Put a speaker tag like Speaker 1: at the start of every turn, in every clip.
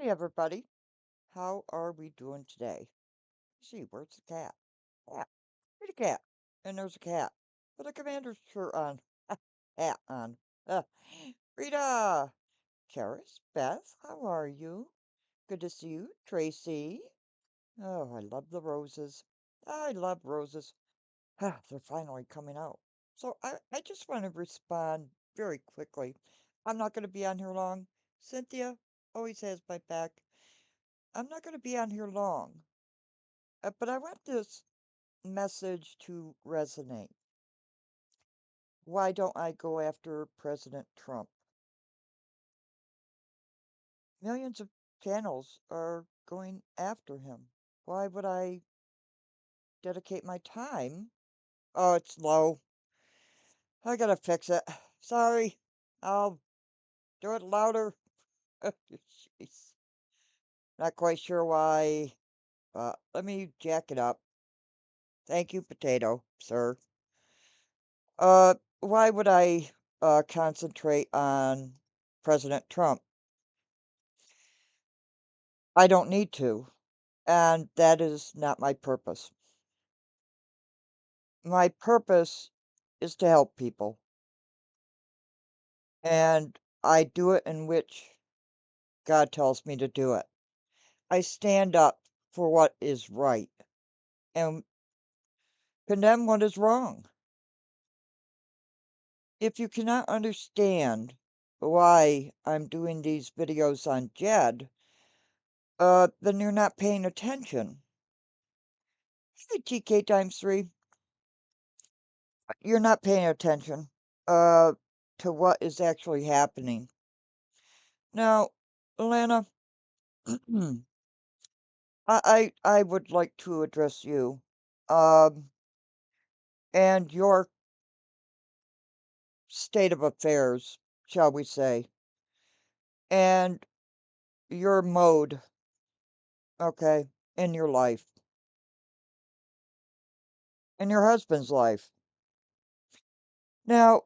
Speaker 1: Hey everybody, how are we doing today? See, where's the cat? Cat. Where's the cat? And there's a cat with a commander's shirt on. Hat on. Uh, Rita! Karis, Beth, how are you? Good to see you. Tracy. Oh, I love the roses. I love roses. Ah, they're finally coming out. So I just want to respond very quickly. I'm not going to be on here long. Cynthia always has my back. I'm not going to be on here long. But I want this message to resonate. Why don't I go after President Trump? Millions of channels are going after him. Why would I dedicate my time? Oh, it's low. I gotta fix it. Sorry. I'll do it louder. Jeez. Not quite sure why, but let me jack it up. Thank you, potato, sir. Why would I concentrate on President Trump? I don't need to, and that is not my purpose. My purpose is to help people, and I do it in which God tells me to do it. I stand up for what is right and condemn what is wrong. If you cannot understand why I'm doing these videos on Jed, then you're not paying attention. Hey, TK times three. You're not paying attention uh to what is actually happening. Now, Lana, I would like to address you, um, and your state of affairs, shall we say, and your mode, okay, in your life, in your husband's life. Now,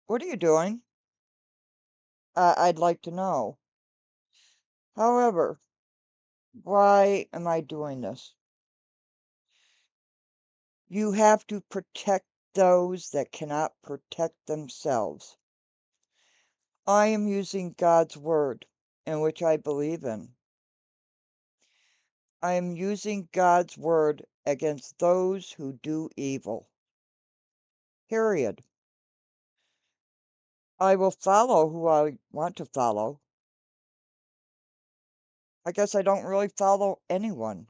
Speaker 1: what are you doing? I'd like to know. However, why am I doing this? You have to protect those that cannot protect themselves. I am using God's word, in which I believe in. I am using God's word against those who do evil. period. I will follow who I want to follow. I guess I don't really follow anyone.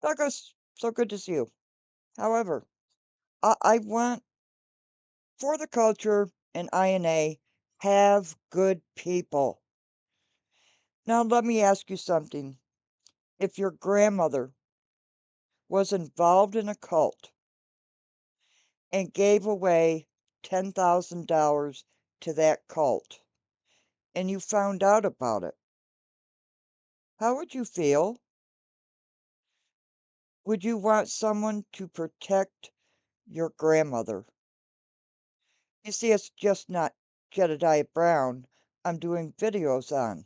Speaker 1: Douglas, so good to see you. However, I want for the culture and INA, have good people. Now, let me ask you something. If your grandmother was involved in a cult and gave away $10,000 to that cult and you found out about it, how would you feel? Would you want someone to protect your grandmother? You see, it's just not Jedediah Brown I'm doing videos on.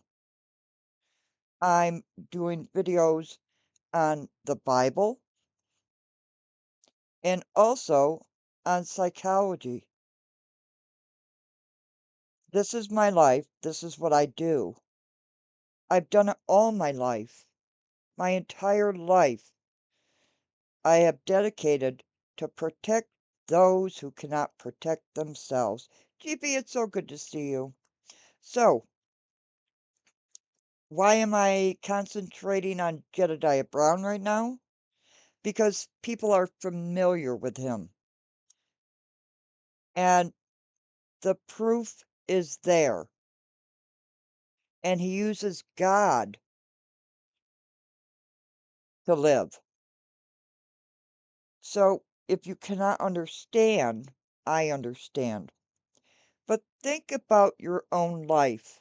Speaker 1: I'm doing videos on the Bible and also on psychology. This is my life. This is what I do. I've done it all my life. My entire life, I have dedicated to protect those who cannot protect themselves. GB, it's so good to see you. So, why am I concentrating on Jedediah Brown right now? Because people are familiar with him. And the proof is there. And he uses God to live. So if you cannot understand, I understand. But think about your own life.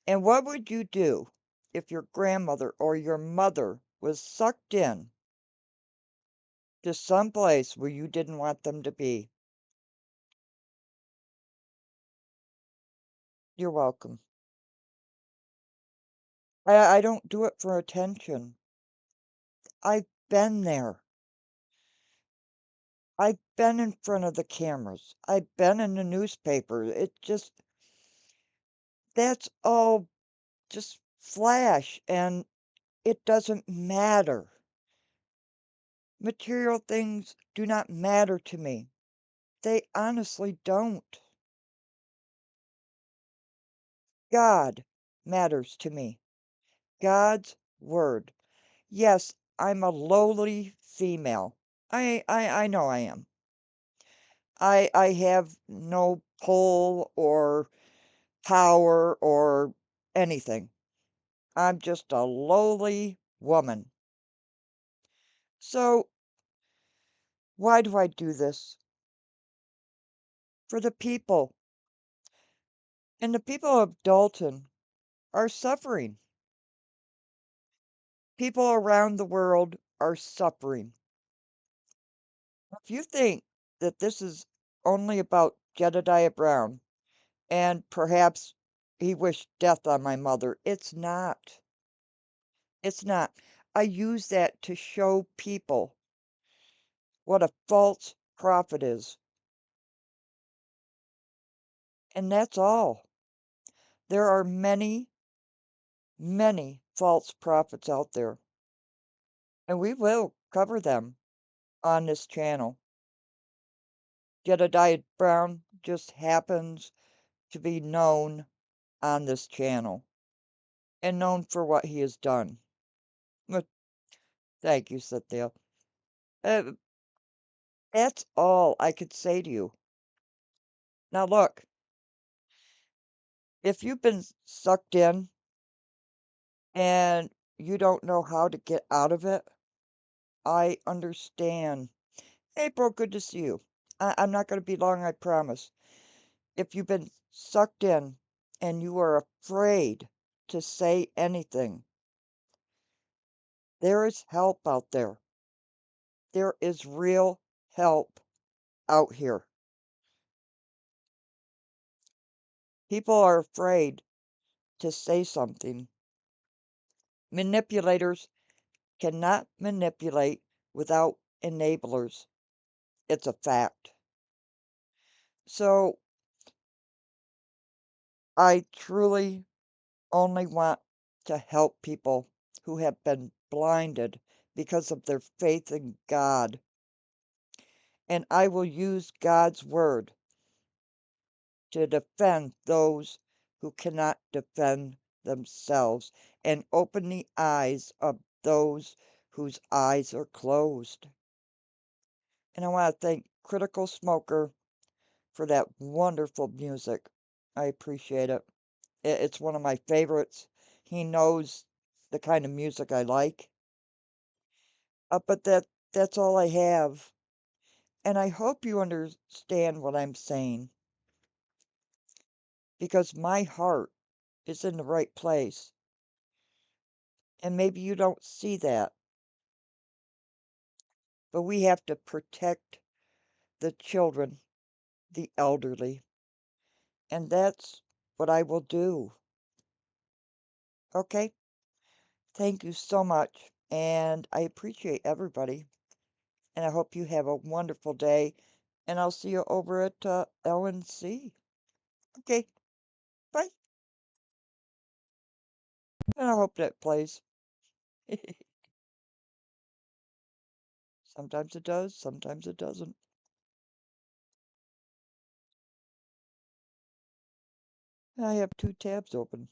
Speaker 1: And what would you do if your grandmother or your mother was sucked in to some place where you didn't want them to be? You're welcome. I don't do it for attention. I've been there. I've been in front of the cameras. I've been in the newspaper. It just, that's all just flash and it doesn't matter. Material things do not matter to me. They honestly don't. God matters to me. God's word. Yes, I'm a lowly female. I know I am. I have no pull or power or anything. I'm just a lowly woman. So why do I do this? For the people. And the people of Dalton are suffering. People around the world are suffering. If you think that this is only about Jedediah Brown and perhaps he wished death on my mother, it's not. It's not. I use that to show people what a false prophet is. And that's all. There are many, many false prophets out there, and we will cover them on this channel. Jedediah Brown just happens to be known on this channel and known for what he has done. But thank you, Cynthia. Uh, that's all I could say to you. Now, look, if you've been sucked in and you don't know how to get out of it, I understand. April, good to see you. I'm not going to be long, I promise. If you've been sucked in and you are afraid to say anything, there is help out there. There is real help out here. People are afraid to say something. Manipulators cannot manipulate without enablers. It's a fact. So I truly only want to help people who have been blinded because of their faith in God. and I will use God's word to defend those who cannot defend themselves and open the eyes of those whose eyes are closed. And I want to thank Critical Smoker for that wonderful music. I appreciate it. It's one of my favorites. He knows the kind of music I like. But that's all I have. And I hope you understand what I'm saying because my heart is in the right place. And maybe you don't see that, but we have to protect the children, the elderly. And that's what I will do. Okay? Thank you so much. And I appreciate everybody. And I hope you have a wonderful day. And I'll see you over at LNC. Okay, bye. And I hope that plays. Sometimes it does, sometimes it doesn't. I have two tabs open.